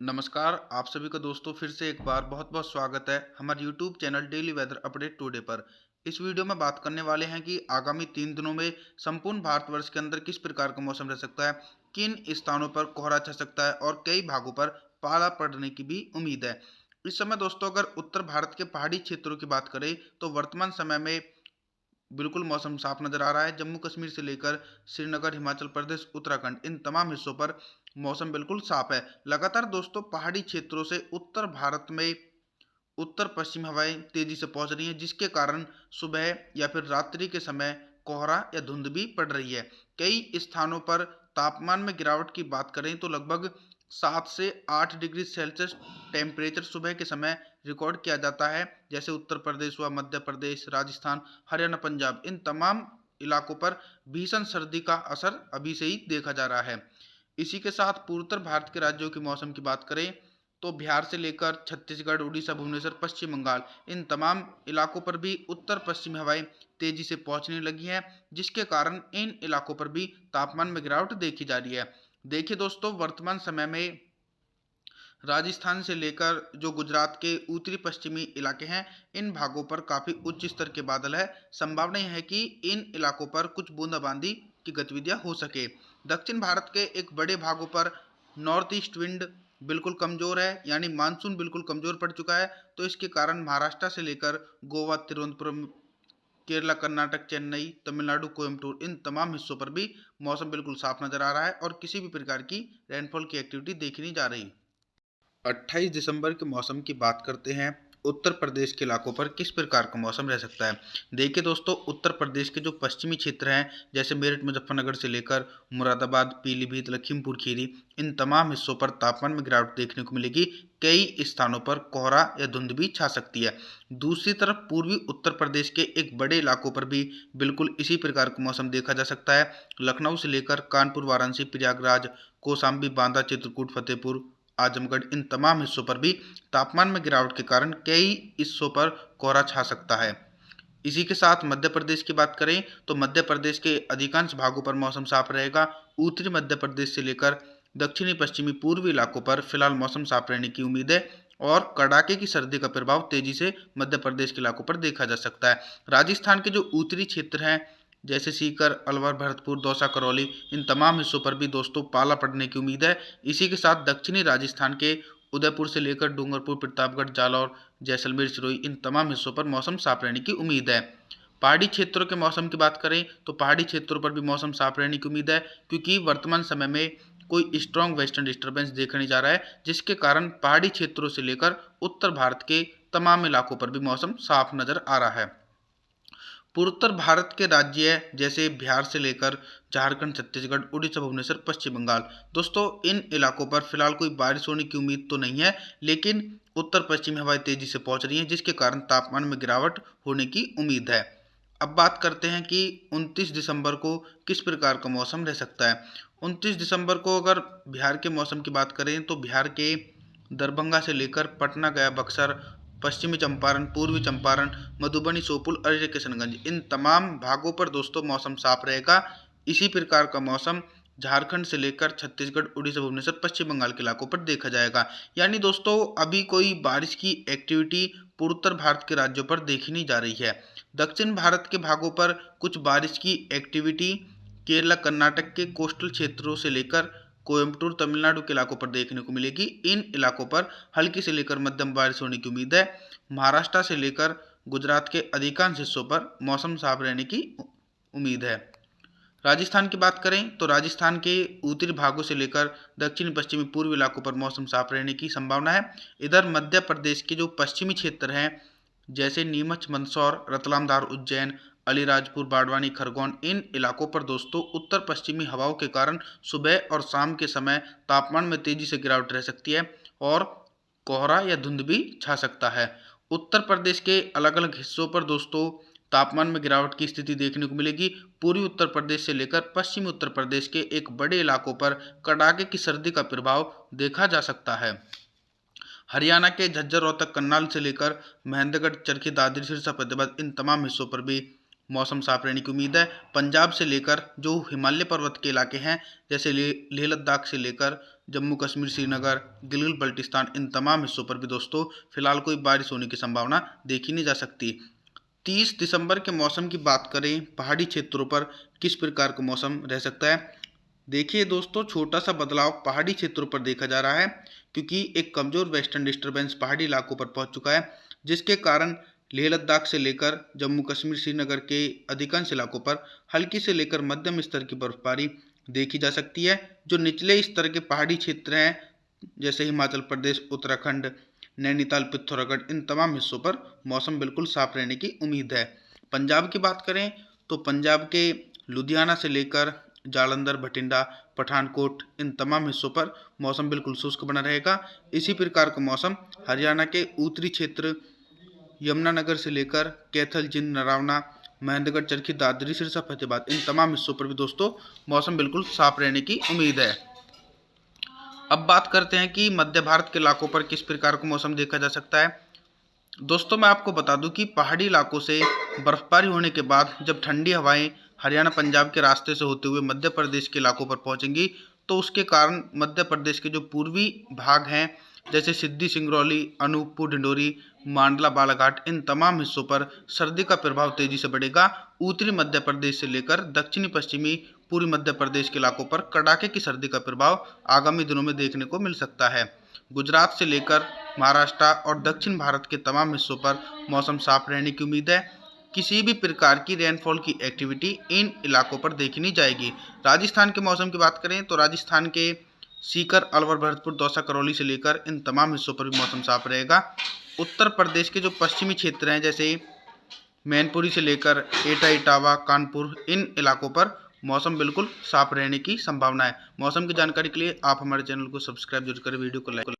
नमस्कार, आप सभी का दोस्तों फिर से एक बार बहुत-बहुत स्वागत है हमारे YouTube channel daily weather update today पर। इस वीडियो में बात करने वाले हैं कि आगामी 3 दिनों में संपूर्ण भारतवर्ष के अंदर किस प्रकार का मौसम रह सकता है, किन स्थानों पर कोहरा छा सकता है और कई भागों पर पाला पड़ने की भी उम्मीद है। इस समय दोस्तों अगर उत्तर भारत के पहाड़ी क्षेत्रों की बात करें तो वर्तमान समय में बिल्कुल मौसम साफ नज़र आ रहा है। जम्मू कश्मीर से लेकर श्रीनगर, हिमाचल प्रदेश, उत्तराखंड इन तमाम हिस्सों पर मौसम बिल्कुल साफ है। लगातार दोस्तों पहाड़ी क्षेत्रों से उत्तर भारत में उत्तर पश्चिम हवाएं तेजी से पहुंच रही हैं, जिसके कारण सुबह या फिर रात्रि के समय कोहरा या धुंध भी पड़ रही है। कई स्थानों पर तापमान में गिरावट की बात करें तो लगभग 7 से 8 डिग्री सेल्सियस टेम्परेचर सुबह के समय रिकॉर्ड किया जाता है। जैसे उत्तर प्रदेश हुआ, मध्य प्रदेश, राजस्थान, हरियाणा, पंजाब इन तमाम इलाकों पर भीषण सर्दी का असर अभी से ही देखा जा रहा है। इसी के साथ पूर्वोत्तर भारत के राज्यों के मौसम की बात करें तो बिहार से लेकर छत्तीसगढ़, उड़ीसा, भुवनेश्वर, पश्चिम बंगाल इन तमाम इलाकों पर भी उत्तर पश्चिमी हवाएं तेजी से पहुंचने लगी हैं, जिसके कारण इन इलाकों पर भी तापमान में गिरावट देखी जा रही है। देखिए दोस्तों, वर्तमान समय में राजस्थान से लेकर जो गुजरात के उत्तरी पश्चिमी इलाके हैं, इन भागों पर काफ़ी उच्च स्तर के बादल है। संभावना यह है कि इन इलाकों पर कुछ बूंदाबांदी की गतिविधियां हो सके। दक्षिण भारत के एक बड़े भागों पर नॉर्थ ईस्ट विंड बिल्कुल कमज़ोर है, यानी मानसून बिल्कुल कमज़ोर पड़ चुका है। तो इसके कारण महाराष्ट्र से लेकर गोवा, तिरुवनंतपुरम, केरला, कर्नाटक, चेन्नई, तमिलनाडु, कोयम्बटूर इन तमाम हिस्सों पर भी मौसम बिल्कुल साफ नज़र आ रहा है और किसी भी प्रकार की रेनफॉल की एक्टिविटी देखी नहीं जा रही। 28 दिसंबर के मौसम की बात करते हैं। उत्तर प्रदेश के इलाकों पर किस प्रकार का मौसम रह सकता है। देखिए दोस्तों, उत्तर प्रदेश के जो पश्चिमी क्षेत्र हैं, जैसे मेरठ, मुजफ्फरनगर से लेकर मुरादाबाद, पीलीभीत, लखीमपुर खीरी इन तमाम हिस्सों पर तापमान में गिरावट देखने को मिलेगी। कई स्थानों पर कोहरा या धुंध भी छा सकती है। दूसरी तरफ पूर्वी उत्तर प्रदेश के एक बड़े इलाकों पर भी बिल्कुल इसी प्रकार का मौसम देखा जा सकता है। लखनऊ से लेकर कानपुर, वाराणसी, प्रयागराज, कौशाम्बी, बांदा, चित्रकूट, फतेहपुर, आजमगढ़ इन तमाम हिस्सों पर भी तापमान में गिरावट के कारण कई हिस्सों पर कोहरा छा सकता है। इसी के साथ मध्य प्रदेश की बात करें तो मध्य प्रदेश के अधिकांश भागों पर मौसम साफ रहेगा। उत्तरी मध्य प्रदेश से लेकर दक्षिणी पश्चिमी पूर्वी इलाकों पर फिलहाल मौसम साफ रहने की उम्मीद है और कड़ाके की सर्दी का प्रभाव तेजी से मध्य प्रदेश के इलाकों पर देखा जा सकता है। राजस्थान के जो उत्तरी क्षेत्र हैं, जैसे सीकर, अलवर, भरतपुर, दौसा, करौली इन तमाम हिस्सों पर भी दोस्तों पाला पड़ने की उम्मीद है। इसी के साथ दक्षिणी राजस्थान के उदयपुर से लेकर डूंगरपुर, प्रतापगढ़, जालौर, जैसलमेर, सिरोही इन तमाम हिस्सों पर मौसम साफ रहने की उम्मीद है। पहाड़ी क्षेत्रों के मौसम की बात करें तो पहाड़ी क्षेत्रों पर भी मौसम साफ रहने की उम्मीद है, क्योंकि वर्तमान समय में कोई स्ट्रॉन्ग वेस्टर्न डिस्टर्बेंस देखा नहीं जा रहा है, जिसके कारण पहाड़ी क्षेत्रों से लेकर उत्तर भारत के तमाम इलाकों पर भी मौसम साफ नजर आ रहा है। पूर्वोत्तर भारत के राज्य जैसे बिहार से लेकर झारखंड, छत्तीसगढ़, उड़ीसा, भुवनेश्वर, पश्चिम बंगाल दोस्तों इन इलाकों पर फिलहाल कोई बारिश होने की उम्मीद तो नहीं है, लेकिन उत्तर पश्चिमी हवाएं तेजी से पहुंच रही हैं, जिसके कारण तापमान में गिरावट होने की उम्मीद है। अब बात करते हैं कि 29 दिसंबर को किस प्रकार का मौसम रह सकता है। 29 दिसंबर को अगर बिहार के मौसम की बात करें तो बिहार के दरभंगा से लेकर पटना, गया, बक्सर, पश्चिमी चंपारण, पूर्वी चंपारण, मधुबनी, सोपुर, अररिया, किशनगंज इन तमाम भागों पर दोस्तों मौसम साफ रहेगा। इसी प्रकार का मौसम झारखंड से लेकर छत्तीसगढ़, उड़ीसा, भुवनेश्वर, पश्चिम बंगाल के इलाकों पर देखा जाएगा। यानी दोस्तों अभी कोई बारिश की एक्टिविटी पूर्वोत्तर भारत के राज्यों पर देखी नहीं जा रही है। दक्षिण भारत के भागों पर कुछ बारिश की एक्टिविटी केरला, कर्नाटक के कोस्टल क्षेत्रों से लेकर कोयम्बटूर, तमिलनाडु के इलाकों पर देखने को मिलेगी। इन इलाकों पर हल्की से लेकर मध्यम बारिश होने की उम्मीद है। महाराष्ट्र से लेकर गुजरात के अधिकांश हिस्सों पर मौसम साफ रहने की उम्मीद है। राजस्थान की बात करें तो राजस्थान के उत्तरी भागों से लेकर दक्षिण पश्चिमी पूर्वी इलाकों पर मौसम साफ रहने की संभावना है। इधर मध्य प्रदेश के जो पश्चिमी क्षेत्र हैं, जैसे नीमच, मंदसौर, रतलाम, धार, उज्जैन, अलीराजपुर, बाड़वानी, खरगोन इन इलाकों पर दोस्तों उत्तर पश्चिमी हवाओं के कारण सुबह और शाम के समय तापमान में तेजी से गिरावट रह सकती है और कोहरा या धुंध भी छा सकता है। उत्तर प्रदेश के अलग अलग हिस्सों पर दोस्तों तापमान में गिरावट की स्थिति देखने को मिलेगी। पूर्वी उत्तर प्रदेश से लेकर पश्चिमी उत्तर प्रदेश के एक बड़े इलाकों पर कड़ाके की सर्दी का प्रभाव देखा जा सकता है। हरियाणा के झज्जर, रोहतक, करनाल से लेकर महेंद्रगढ़, चरखी, दादरी, सिरसा, फतेहाबाद इन तमाम हिस्सों पर भी मौसम साफ रहने की उम्मीद है। पंजाब से लेकर जो हिमालय पर्वत के इलाके हैं, जैसे लेह लद्दाख से लेकर जम्मू कश्मीर, श्रीनगर, गिलगित बल्टिस्तान, इन तमाम हिस्सों पर भी दोस्तों फिलहाल कोई बारिश होने की संभावना देखी नहीं जा सकती। 30 दिसंबर के मौसम की बात करें, पहाड़ी क्षेत्रों पर किस प्रकार का मौसम रह सकता है। देखिए दोस्तों, छोटा सा बदलाव पहाड़ी क्षेत्रों पर देखा जा रहा है, क्योंकि एक कमज़ोर वेस्टर्न डिस्टर्बेंस पहाड़ी इलाकों पर पहुंच चुका है, जिसके कारण लेह लद्दाख से लेकर जम्मू कश्मीर, श्रीनगर के अधिकांश इलाकों पर हल्की से लेकर मध्यम स्तर की बर्फबारी देखी जा सकती है। जो निचले स्तर के पहाड़ी क्षेत्र हैं, जैसे हिमाचल प्रदेश, उत्तराखंड, नैनीताल, पिथौरागढ़, इन तमाम हिस्सों पर मौसम बिल्कुल साफ रहने की उम्मीद है। पंजाब की बात करें तो पंजाब के लुधियाना से लेकर जालंधर, भटिंडा, पठानकोट, इन तमाम हिस्सों पर मौसम बिल्कुल शुष्क बना रहेगा। इसी प्रकार का मौसम हरियाणा के उत्तरी क्षेत्र, यमुनानगर से लेकर कैथल, जिंद, नरावना, महेंद्रगढ़, चरखी, दादरी, सिरसा, फतेहाबाद, इन तमाम हिस्सों पर भी दोस्तों मौसम बिल्कुल साफ रहने की उम्मीद है। अब बात करते हैं कि मध्य भारत के इलाकों पर किस प्रकार का मौसम देखा जा सकता है। दोस्तों मैं आपको बता दूं कि पहाड़ी इलाकों से बर्फबारी होने के बाद जब ठंडी हवाएं हरियाणा, पंजाब के रास्ते से होते हुए मध्य प्रदेश के इलाकों पर पहुंचेंगी, तो उसके कारण मध्य प्रदेश के जो पूर्वी भाग हैं, जैसे सिद्धि, सिंगरौली, अनूपपुर, डिंडोरी, मांडला, बालाघाट, इन तमाम हिस्सों पर सर्दी का प्रभाव तेजी से बढ़ेगा। उत्तरी मध्य प्रदेश से लेकर दक्षिणी पश्चिमी पूर्वी मध्य प्रदेश के इलाकों पर कड़ाके की सर्दी का प्रभाव आगामी दिनों में देखने को मिल सकता है। गुजरात से लेकर महाराष्ट्र और दक्षिण भारत के तमाम हिस्सों पर मौसम साफ रहने की उम्मीद है। किसी भी प्रकार की रेनफॉल की एक्टिविटी इन इलाकों पर देखी नहीं जाएगी। राजस्थान के मौसम की बात करें तो राजस्थान के सीकर, अलवर, भरतपुर, दौसा, करौली से लेकर इन तमाम हिस्सों पर भी मौसम साफ रहेगा। उत्तर प्रदेश के जो पश्चिमी क्षेत्र हैं, जैसे मैनपुरी से लेकर एटा, इटावा, कानपुर, इन इलाकों पर मौसम बिल्कुल साफ रहने की संभावना है। मौसम की जानकारी के लिए आप हमारे चैनल को सब्सक्राइब जरूर करें, वीडियो को लाइक